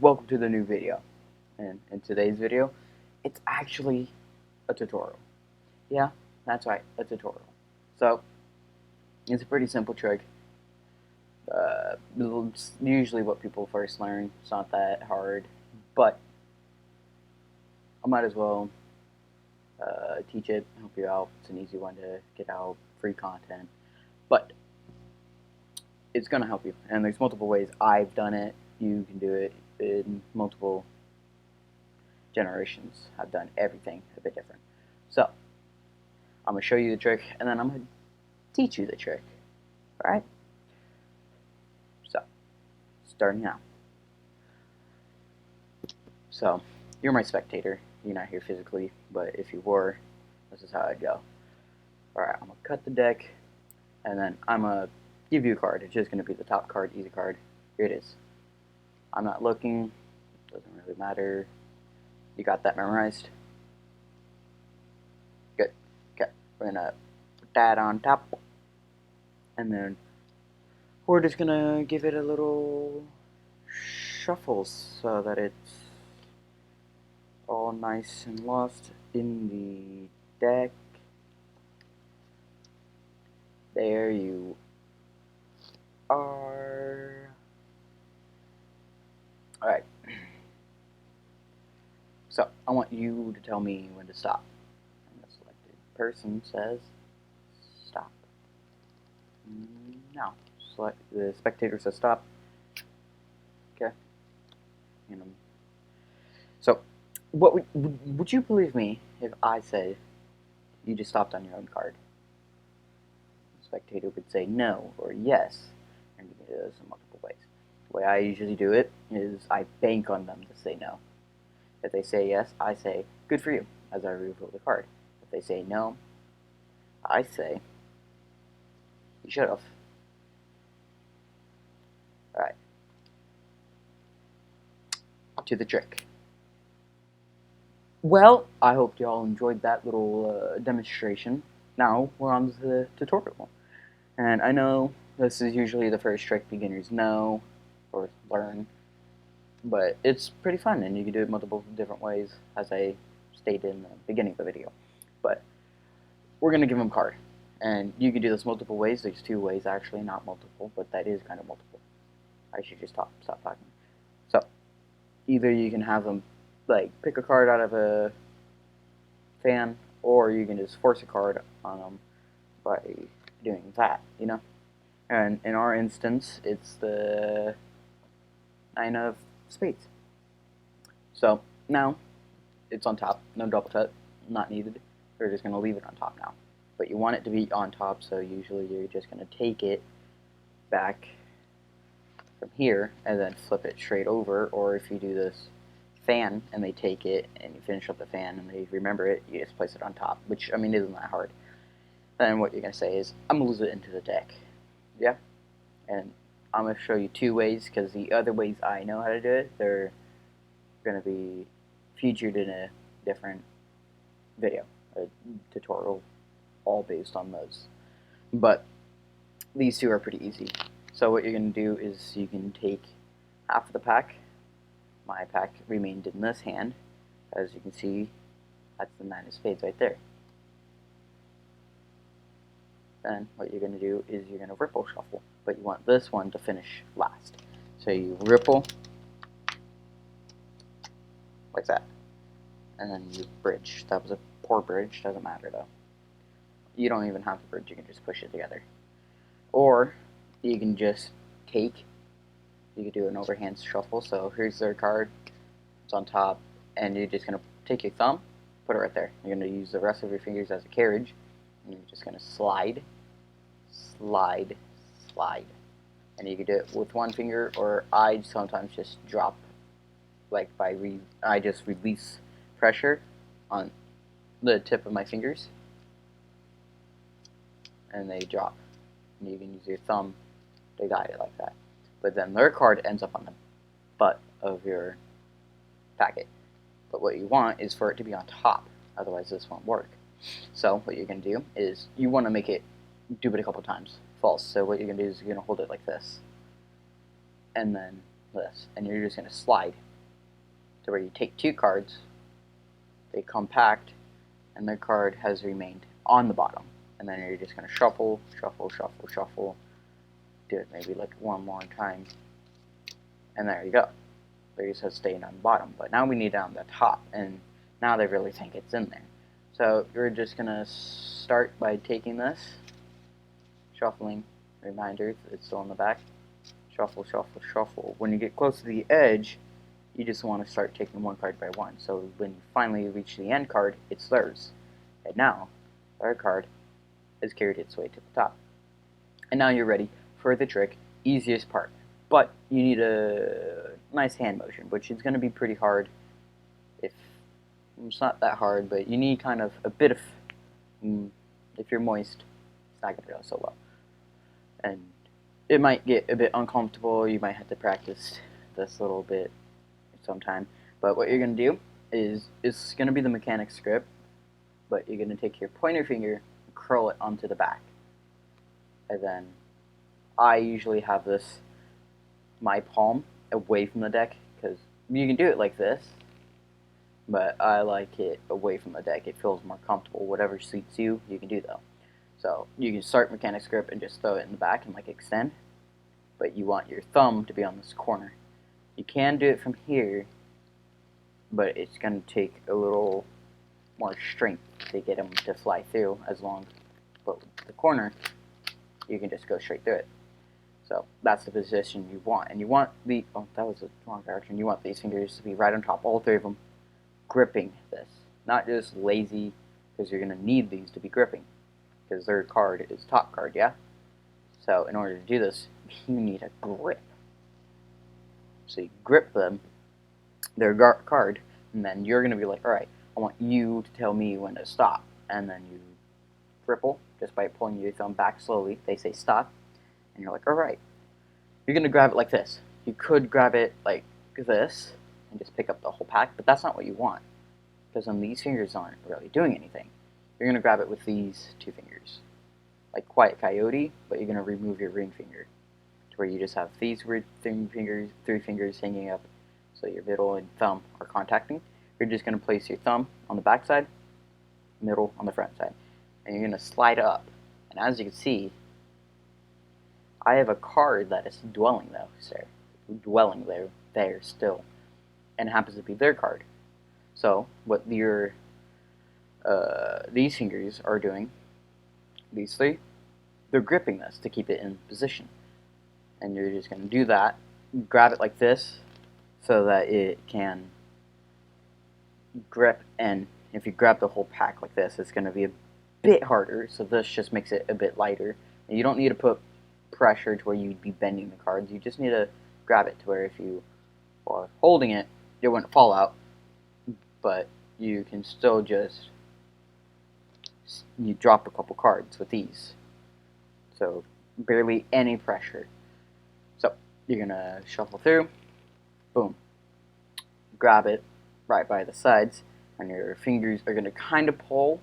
welcome to the new video. And in today's video, it's actually a tutorial. Yeah, that's right, a tutorial. So, it's a pretty simple trick. It's usually what people first learn. It's not that hard, but I might as well teach it, help you out. It's an easy one to get out, free content. But it's going to help you. And there's multiple ways I've done it. You can do it in multiple generations. I've done everything a bit different. So, I'm going to show you the trick, and then I'm going to teach you the trick. Alright? So, starting now. So, you're my spectator. You're not here physically, but if you were, this is how I'd go. Alright, I'm going to cut the deck, and then I'm going to give you a card. It's just going to be the top card, easy card. Here it is. I'm not looking. Doesn't really matter. You got that memorized? Good. Okay. We're going to put that on top. And then we're just going to give it a little shuffle so that it's all nice and lost in the deck. There you are. Alright. So, I want you to tell me when to stop. And the selected person says stop. Now, the spectator says stop. Okay. So, what would you believe me if I said you just stopped on your own card? The spectator would say no or yes, and you can do this in multiple ways. The way I usually do it is I bank on them to say no. If they say yes, I say, good for you, as I reveal the card. If they say no, I say, you should have. Alright. To the trick. Well, I hope y'all enjoyed that little demonstration. Now, we're on to the tutorial. And I know this is usually the first trick beginners know or learn, but it's pretty fun, and you can do it multiple different ways, as I stated in the beginning of the video. But we're going to give them a card, and you can do this multiple ways. There's two ways, actually, not multiple, but that is kind of multiple. I should just stop talking. So, either you can have them, like, pick a card out of a fan, or you can just force a card on them by doing that, you know? And in our instance, it's the 9 of spades. So now it's on top, no double tap, not needed. We're just going to leave it on top now. But you want it to be on top, so usually you're just going to take it back from here and then flip it straight over. Or if you do this fan and they take it and you finish up the fan and they remember it, you just place it on top, which, I mean, isn't that hard. Then what you're going to say is, I'm going to lose it into the deck. Yeah? And I'm going to show you two ways, because the other ways I know how to do it, they're going to be featured in a different video, a tutorial, all based on those. But these two are pretty easy. So what you're going to do is you can take half of the pack. My pack remained in this hand. As you can see, that's the 9 of spades right there. Then what you're going to do is you're going to ripple shuffle, but you want this one to finish last. So you ripple like that, and then you bridge. That was a poor bridge, doesn't matter though. You don't even have to bridge, you can just push it together. Or you can just take, you can do an overhand shuffle. So here's their card, it's on top, and you're just going to take your thumb, put it right there. You're going to use the rest of your fingers as a carriage, and you're just going to slide, slide, slide. And you can do it with one finger, or I sometimes just drop, like I just release pressure on the tip of my fingers, and they drop. And you can use your thumb to guide it like that. But then their card ends up on the butt of your packet. But what you want is for it to be on top, otherwise this won't work. So what you're going to do is you want to make it do it a couple times false. So what you're going to do is you're going to hold it like this, and then this, and you're just going to slide to where you take 2 cards, they compact, and their card has remained on the bottom. And then you're just going to shuffle, shuffle, shuffle, shuffle. Do it maybe like 1 more time. And there you go. They just have staying on the bottom. But now we need it on the top. And now they really think it's in there. So you're just going to start by taking this, shuffling, reminder it's still in the back. Shuffle, shuffle, shuffle. When you get close to the edge, you just want to start taking 1 card by 1. So when you finally reach the end card, it's theirs. And now, their card has carried its way to the top. And now you're ready for the trick, easiest part. But you need a nice hand motion, which is going to be pretty hard. If it's not that hard, but you need kind of a bit of, if you're moist, it's not going to go so well. And it might get a bit uncomfortable. You might have to practice this a little bit sometime. But what you're going to do is, it's going to be the Mechanics grip, but you're going to take your pointer finger and curl it onto the back. And then I usually have this, my palm, away from the deck, because you can do it like this, but I like it away from the deck. It feels more comfortable. Whatever suits you, you can do though. So you can start Mechanics grip and just throw it in the back and like extend, but you want your thumb to be on this corner. You can do it from here, but it's going to take a little more strength to get them to fly through. As long as the corner, you can just go straight through it. So that's the position you want. And you want the, oh, that was the wrong direction. You want these fingers to be right on top, all 3 of them, gripping this. Not just lazy, because you're going to need these to be gripping, because their card is top card, yeah? So in order to do this, you need a grip. So you grip them, their card, and then you're going to be like, alright, I want you to tell me when to stop. And then you ripple, just by pulling your thumb back slowly. They say stop, and you're like, alright. You're going to grab it like this. You could grab it like this, and just pick up the whole pack, but that's not what you want, because then these fingers aren't really doing anything. You're going to grab it with these 2 fingers, like Quiet Coyote, but you're going to remove your ring finger, to where you just have these weird 3 fingers hanging up, so your middle and thumb are contacting. You're just going to place your thumb on the back side, middle on the front side, and you're going to slide up. And as you can see, I have a card that is dwelling there still, and it happens to be their card. So what your these fingers are doing, these 3, they're gripping this to keep it in position. And you're just going to do that, grab it like this, so that it can grip. And if you grab the whole pack like this, it's going to be a bit harder, so this just makes it a bit lighter. And you don't need to put pressure to where you'd be bending the cards. You just need to grab it to where if you are holding it, it wouldn't fall out, but you can still just, you drop a couple cards with these, so barely any pressure. So you're gonna shuffle through, boom, grab it right by the sides, and your fingers are gonna kind of pull,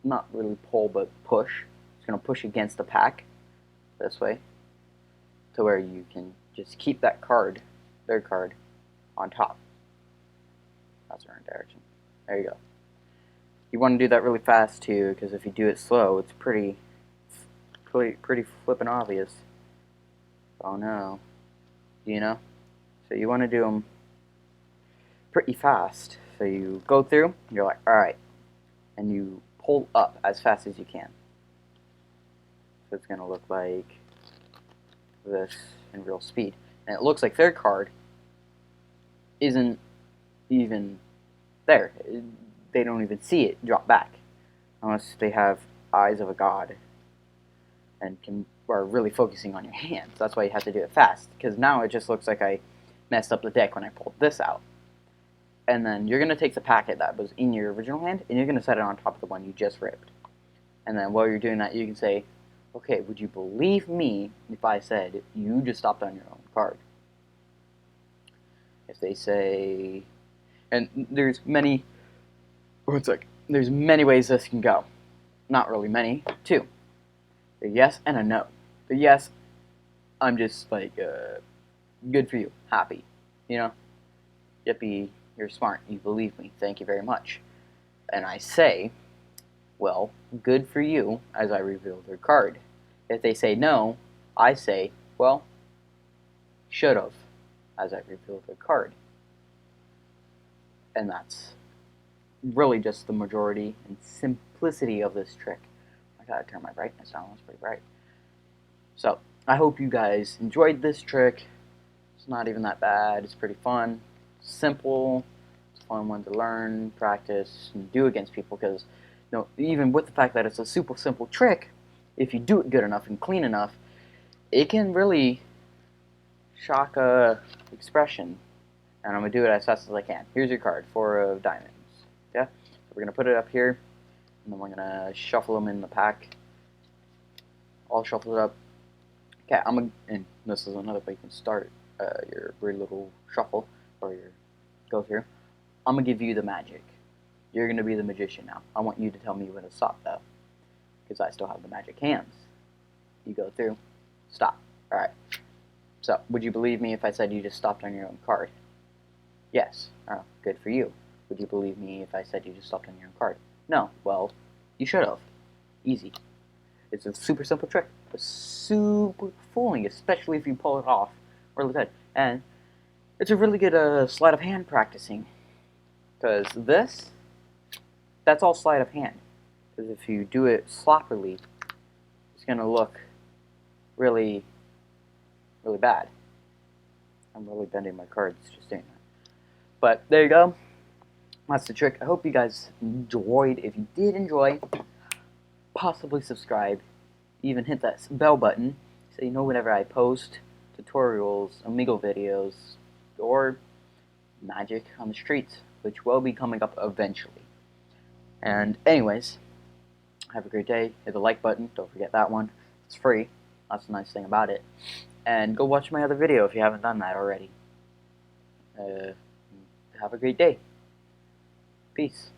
not really pull, but push. It's gonna push against the pack this way, to where you can just keep that card, their card, on top. That's the wrong direction. There you go. You want to do that really fast too, because if you do it slow, it's pretty flippin' obvious. Oh no. You know? So you want to do them pretty fast. So you go through, you're like, alright, and you pull up as fast as you can. So it's going to look like this in real speed. And it looks like their card isn't even there. They don't even see it drop back, unless they have eyes of a god and are really focusing on your hands. That's why you have to do it fast, because now it just looks like I messed up the deck when I pulled this out. And then you're going to take the packet that was in your original hand, and you're going to set it on top of the one you just ripped. And then while you're doing that, you can say, okay, would you believe me if I said you just stopped on your own card? If they say, and there's many ways this can go. Not really many, 2. A yes and a no. The yes, I'm just like, good for you, happy. You know, yippee, you're smart. You believe me. Thank you very much. And I say, well, good for you, as I reveal their card. If they say no, I say, well, should've, as I reveal their card. And that's really just the majority and simplicity of this trick. I gotta turn my brightness down, it's pretty bright. So, I hope you guys enjoyed this trick. It's not even that bad, it's pretty fun, simple, it's a fun one to learn, practice, and do against people, because even with the fact that it's a super simple trick, if you do it good enough and clean enough, it can really shock a expression. And I'm going to do it as fast as I can. Here's your card, 4 of diamonds. Yeah? So we're going to put it up here, and then we're going to shuffle them in the pack. All shuffle it up. Okay, and this is another way you can start your weird little shuffle, or your go-through. I'm going to give you the magic. You're going to be the magician now. I want you to tell me when to stop, though, because I still have the magic hands. You go through, stop. Alright. So, would you believe me if I said you just stopped on your own card? Yes. Oh, good for you. Would you believe me if I said you just stopped on your own card? No. Well, you should have. Easy. It's a super simple trick, but super fooling, especially if you pull it off really good. And it's a really good sleight of hand practicing, because that's all sleight of hand. Because if you do it sloppily, it's going to look really, really bad. I'm really bending my cards just doing that. But there you go. That's the trick. I hope you guys enjoyed. If you did enjoy, possibly subscribe. Even hit that bell button so you know whenever I post tutorials, Amigo videos, or magic on the streets, which will be coming up eventually. And anyways, have a great day. Hit the like button. Don't forget that one. It's free. That's the nice thing about it. And go watch my other video if you haven't done that already. Have a great day. Peace.